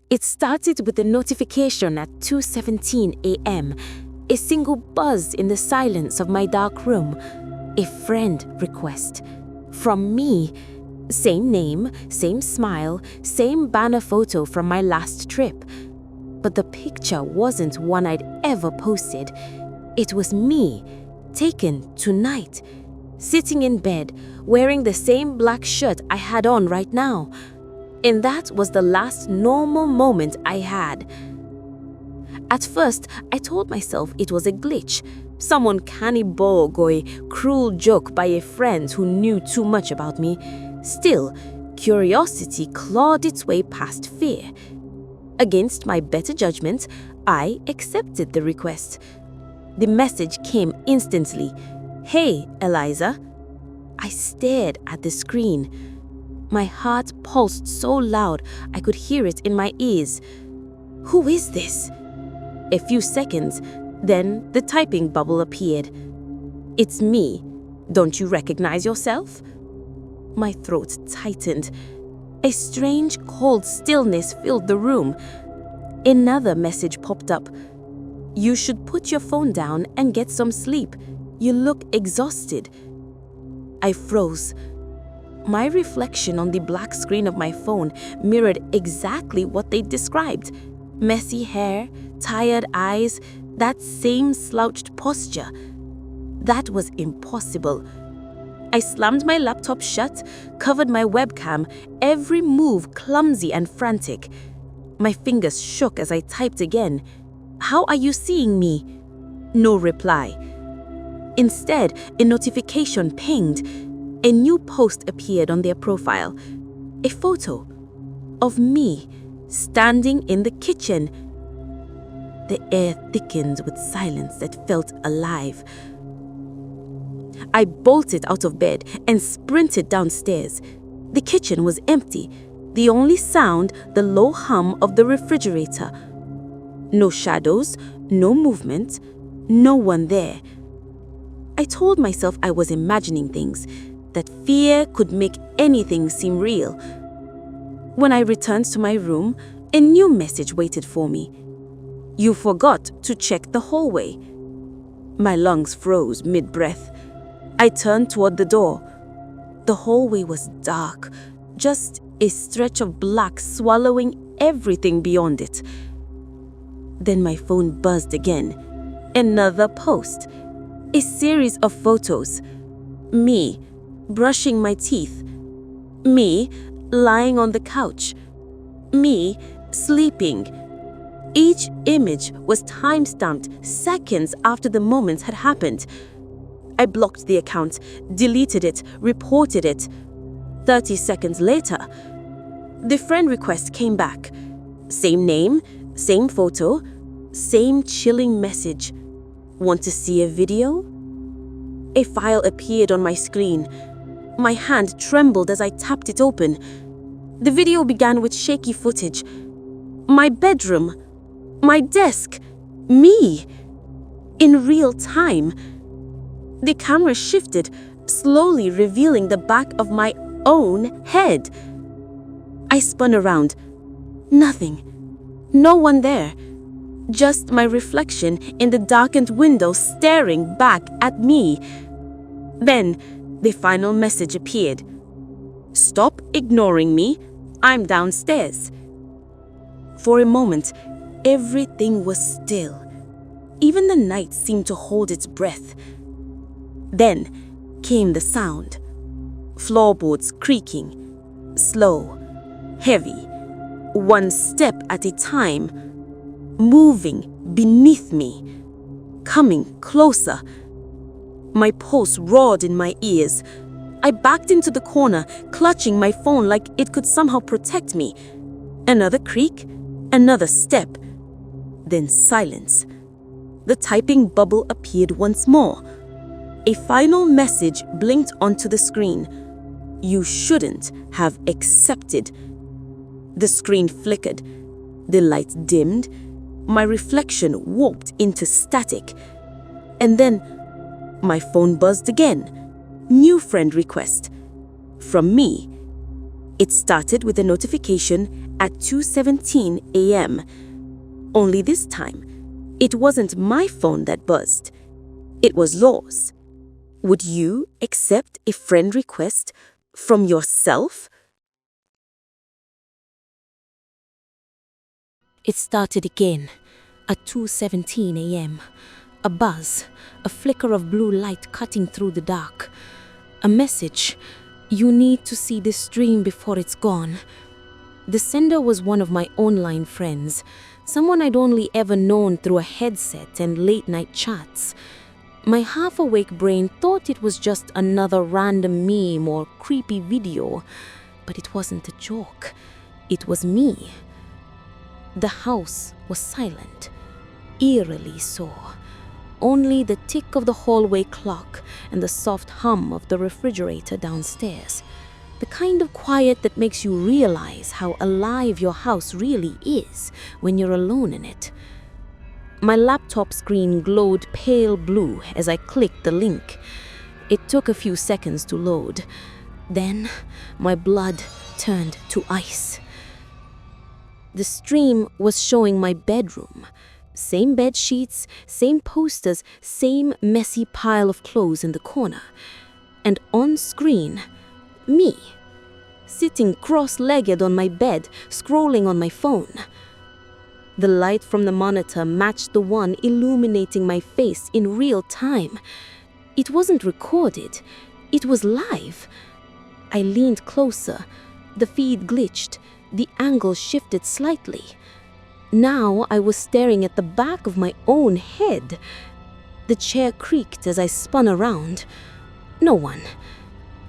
It started with a notification at 2:17 a.m., a single buzz in the silence of my dark room, a friend request. From me, same name, same smile, same banner photo from my last trip. But the picture wasn't one I'd ever posted. It was me, taken tonight, sitting in bed, wearing the same black shirt I had on right now. And that was the last normal moment I had. At first, I told myself it was a glitch, some uncanny bug or a cruel joke by a friend who knew too much about me. Still, curiosity clawed its way past fear. Against my better judgment, I accepted the request. The message came instantly. "Hey, Eliza." I stared at the screen. My heart pulsed so loud I could hear it in my ears. Who is this? A few seconds, then the typing bubble appeared. "It's me. Don't you recognize yourself?" My throat tightened. A strange, cold stillness filled the room. Another message popped up. "You should put your phone down and get some sleep. You look exhausted." I froze. My reflection on the black screen of my phone mirrored exactly what they described. Messy hair, tired eyes, that same slouched posture. That was impossible. I slammed my laptop shut, covered my webcam, every move clumsy and frantic. My fingers shook as I typed again. "How are you seeing me?" No reply. Instead, a notification pinged. A new post appeared on their profile. A photo of me standing in the kitchen. The air thickened with silence that felt alive. I bolted out of bed and sprinted downstairs. The kitchen was empty. The only sound, the low hum of the refrigerator. No shadows, no movement, no one there. I told myself I was imagining things, that fear could make anything seem real. When I returned to my room, a new message waited for me. "You forgot to check the hallway." My lungs froze mid-breath. I turned toward the door. The hallway was dark, just a stretch of black swallowing everything beyond it. Then my phone buzzed again. Another post. A series of photos. Me, brushing my teeth. Me, lying on the couch. Me, sleeping. Each image was time-stamped seconds after the moment had happened. I blocked the account, deleted it, reported it. 30 seconds later, the friend request came back. Same name, same photo, same chilling message. "Want to see a video?" A file appeared on my screen. My hand trembled as I tapped it open. The video began with shaky footage. My bedroom, my desk, me, in real time. The camera shifted, slowly revealing the back of my own head. I spun around. Nothing. No one there. Just my reflection in the darkened window staring back at me. Then, the final message appeared. "Stop ignoring me. I'm downstairs." For a moment, everything was still. Even the night seemed to hold its breath. Then came the sound. Floorboards creaking. Slow. Heavy. One step at a time. Moving beneath me. Coming closer. My pulse roared in my ears. I backed into the corner, clutching my phone like it could somehow protect me. Another creak, another step. Then silence. The typing bubble appeared once more. A final message blinked onto the screen. "You shouldn't have accepted." The screen flickered. The lights dimmed. My reflection warped into static. And then my phone buzzed again. New friend request. From me. It started with a notification at 2:17 a.m. Only this time, it wasn't my phone that buzzed. It was yours. Would you accept a friend request from yourself? It started again at 2:17 a.m. A buzz, a flicker of blue light cutting through the dark. A message: you need to see this stream before it's gone. The sender was one of my online friends, someone I'd only ever known through a headset and late-night chats. My half-awake brain thought it was just another random meme or creepy video, but it wasn't a joke. It was me. The house was silent, eerily so. Only the tick of the hallway clock and the soft hum of the refrigerator downstairs. The kind of quiet that makes you realize how alive your house really is when you're alone in it. My laptop screen glowed pale blue as I clicked the link. It took a few seconds to load. Then my blood turned to ice. The stream was showing my bedroom. Same bed sheets, same posters, same messy pile of clothes in the corner. And on screen, me, sitting cross-legged on my bed, scrolling on my phone. The light from the monitor matched the one illuminating my face in real time. It wasn't recorded, it was live. I leaned closer. The feed glitched. The angle shifted slightly. Now I was staring at the back of my own head. The chair creaked as I spun around. No one.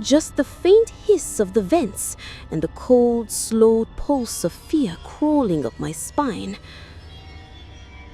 Just the faint hiss of the vents and the cold, slow pulse of fear crawling up my spine.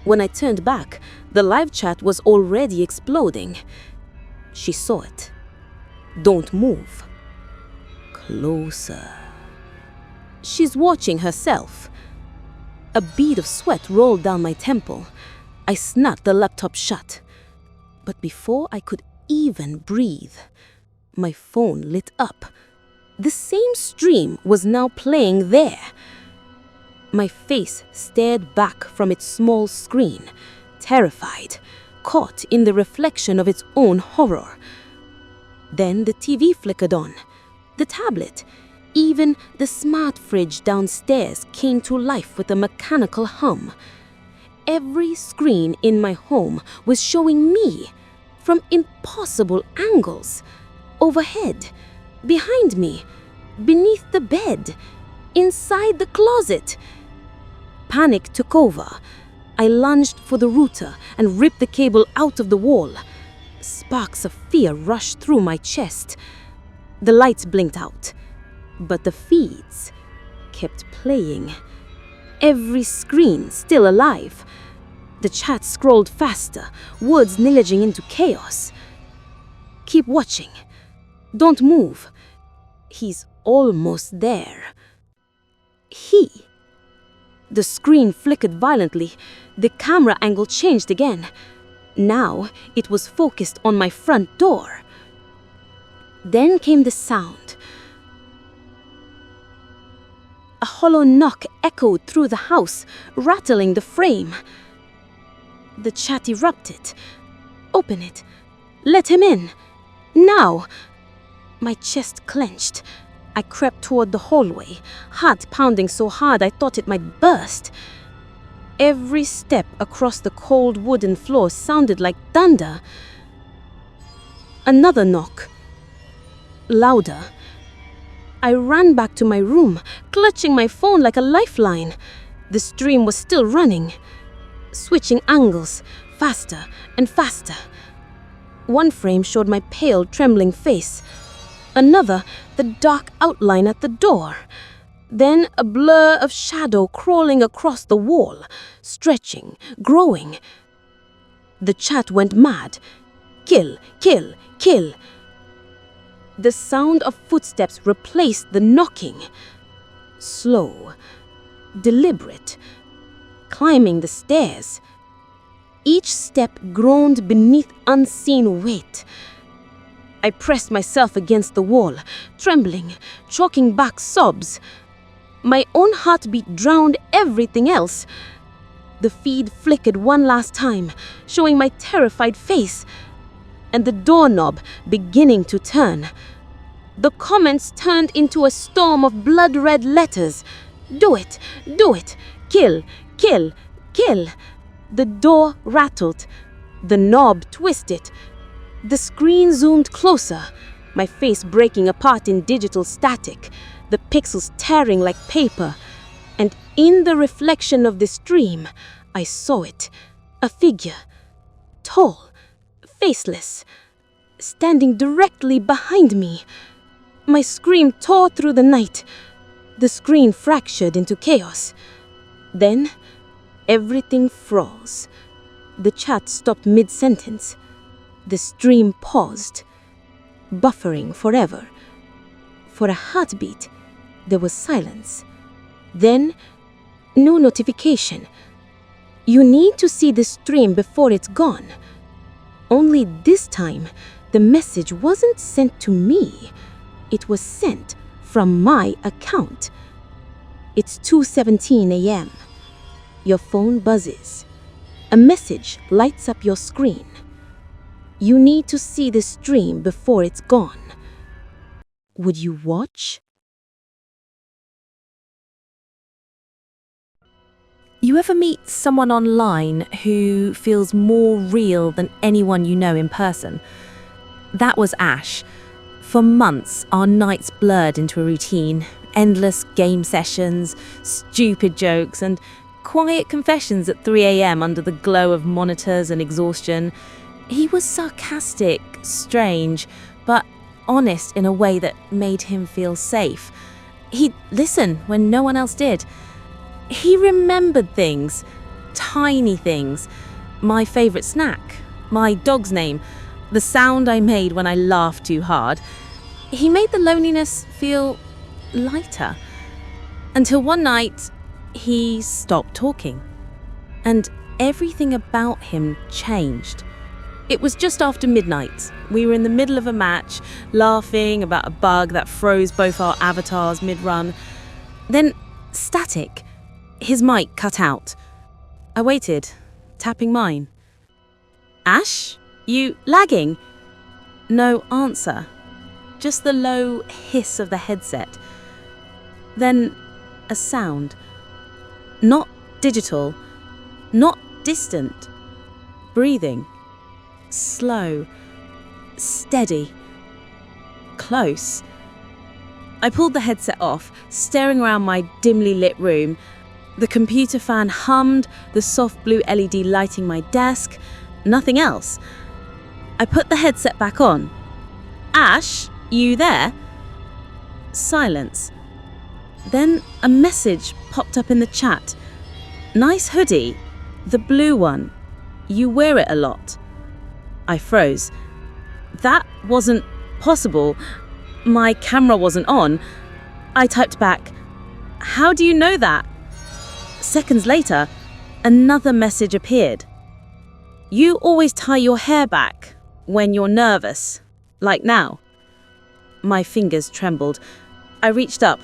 When I turned back, the live chat was already exploding. She saw it. Don't move. Closer. She's watching herself. A bead of sweat rolled down my temple. I snapped the laptop shut. But before I could even breathe, my phone lit up. The same stream was now playing there. My face stared back from its small screen, terrified, caught in the reflection of its own horror. Then the TV flickered on. The tablet, even the smart fridge downstairs came to life with a mechanical hum. Every screen in my home was showing me from impossible angles. Overhead, behind me, beneath the bed, inside the closet. Panic took over. I lunged for the router and ripped the cable out of the wall. Sparks of fear rushed through my chest. The lights blinked out, but the feeds kept playing. Every screen still alive. The chat scrolled faster, words nudging into chaos. Keep watching. Don't move. He's almost there. He. The screen flickered violently. The camera angle changed again. Now it was focused on my front door. Then came the sound. A hollow knock echoed through the house, rattling the frame. The chat erupted. Open it. Let him in. Now. My chest clenched. I crept toward the hallway, heart pounding so hard I thought it might burst. Every step across the cold wooden floor sounded like thunder. Another knock. Louder. I ran back to my room, clutching my phone like a lifeline. The stream was still running, switching angles, faster and faster. One frame showed my pale, trembling face. Another, the dark outline at the door. Then a blur of shadow crawling across the wall, stretching, growing. The chat went mad. Kill, kill, kill. The sound of footsteps replaced the knocking. Slow, deliberate, climbing the stairs. Each step groaned beneath unseen weight. I pressed myself against the wall, trembling, choking back sobs. My own heartbeat drowned everything else. The feed flickered one last time, showing my terrified face, and the doorknob beginning to turn. The comments turned into a storm of blood-red letters. Do it, do it, kill, kill, kill. The door rattled. The knob twisted. The screen zoomed closer, my face breaking apart in digital static, the pixels tearing like paper. And in the reflection of the stream, I saw it. A figure. Tall, faceless, standing directly behind me. My scream tore through the night. The screen fractured into chaos. Then, everything froze. The chat stopped mid-sentence. The stream paused, buffering forever. For a heartbeat, there was silence. Then, no notification. You need to see the stream before it's gone. Only this time, the message wasn't sent to me. It was sent from my account. It's 2:17 a.m. Your phone buzzes. A message lights up your screen. You need to see the stream before it's gone. Would you watch? You ever meet someone online who feels more real than anyone you know in person? That was Ash. For months, our nights blurred into a routine. Endless game sessions, stupid jokes, and quiet confessions at 3 a.m. under the glow of monitors and exhaustion. He was sarcastic, strange, but honest in a way that made him feel safe. He'd listen when no one else did. He remembered things, tiny things. My favourite snack, my dog's name, the sound I made when I laughed too hard. He made the loneliness feel lighter. Until one night, he stopped talking. And everything about him changed. It was just after midnight. We were in the middle of a match, laughing about a bug that froze both our avatars mid-run. Then, static. His mic cut out. I waited, tapping mine. Ash, you lagging? No answer. Just the low hiss of the headset. Then a sound. Not digital, not distant. Breathing. Slow. Steady. Close. I pulled the headset off, staring around my dimly lit room. The computer fan hummed, the soft blue LED lighting my desk. Nothing else. I put the headset back on. Ash, you there? Silence. Then a message popped up in the chat. Nice hoodie. The blue one. You wear it a lot. I froze. That wasn't possible. My camera wasn't on. I typed back, how do you know that? Seconds later, another message appeared. You always tie your hair back when you're nervous, like now. My fingers trembled. I reached up.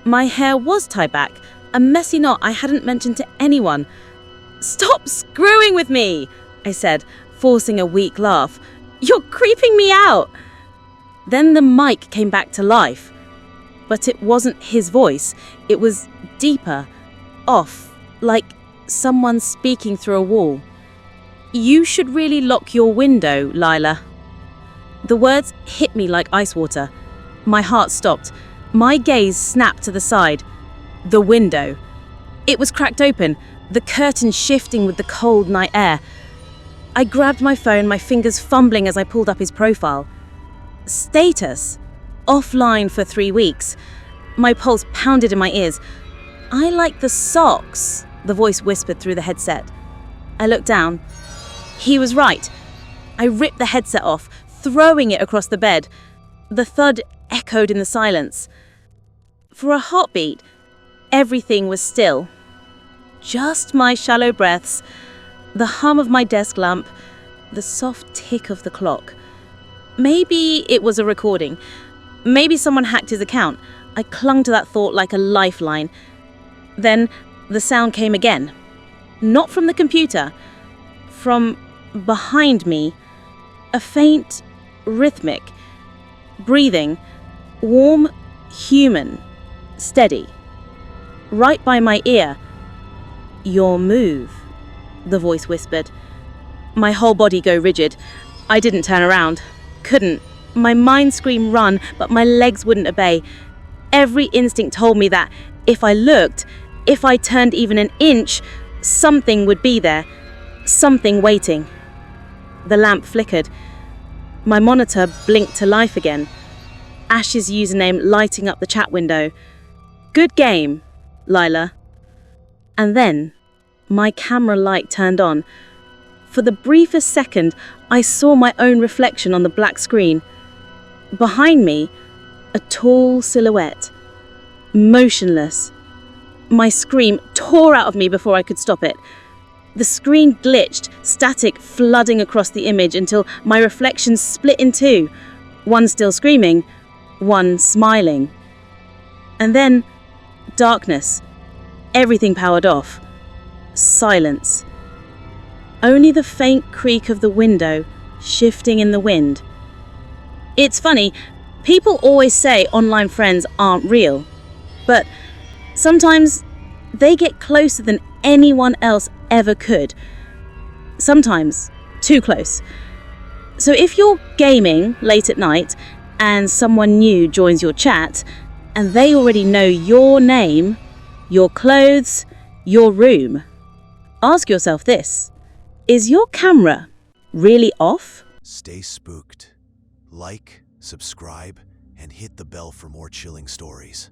My hair was tied back, a messy knot I hadn't mentioned to anyone. Stop screwing with me, I said, forcing a weak laugh. You're creeping me out. Then the mic came back to life. But it wasn't his voice. It was deeper, off, like someone speaking through a wall. You should really lock your window, Lila. The words hit me like ice water. My heart stopped. My gaze snapped to the side. The window. It was cracked open, the curtain shifting with the cold night air. I grabbed my phone, my fingers fumbling as I pulled up his profile. Status. Offline for 3 weeks. My pulse pounded in my ears. I like the socks, the voice whispered through the headset. I looked down. He was right. I ripped the headset off, throwing it across the bed. The thud echoed in the silence. For a hot beat, everything was still. Just my shallow breaths, the hum of my desk lamp, the soft tick of the clock. Maybe it was a recording. Maybe someone hacked his account. I clung to that thought like a lifeline. Then the sound came again. Not from the computer. From behind me. A faint, rhythmic, breathing, warm, human, steady. Right by my ear. "Your move," the voice whispered. My whole body go rigid. I didn't turn around. Couldn't. My mind screamed run, but my legs wouldn't obey. Every instinct told me that if I looked, if I turned even an inch, something would be there. Something waiting. The lamp flickered. My monitor blinked to life again. Ash's username lighting up the chat window. "Good game, Lila." And then, my camera light turned on. For the briefest second, I saw my own reflection on the black screen. Behind me, a tall silhouette. Motionless. My scream tore out of me before I could stop it. The screen glitched, static flooding across the image until my reflections split in two, one still screaming, one smiling. And then, darkness. Everything powered off. Silence. Only the faint creak of the window shifting in the wind. It's funny, people always say online friends aren't real, but sometimes they get closer than anyone else ever could. Sometimes too close. So if you're gaming late at night and someone new joins your chat and they already know your name, your clothes, your room, ask yourself this: is your camera really off? Stay spooked. Like, subscribe, and hit the bell for more chilling stories.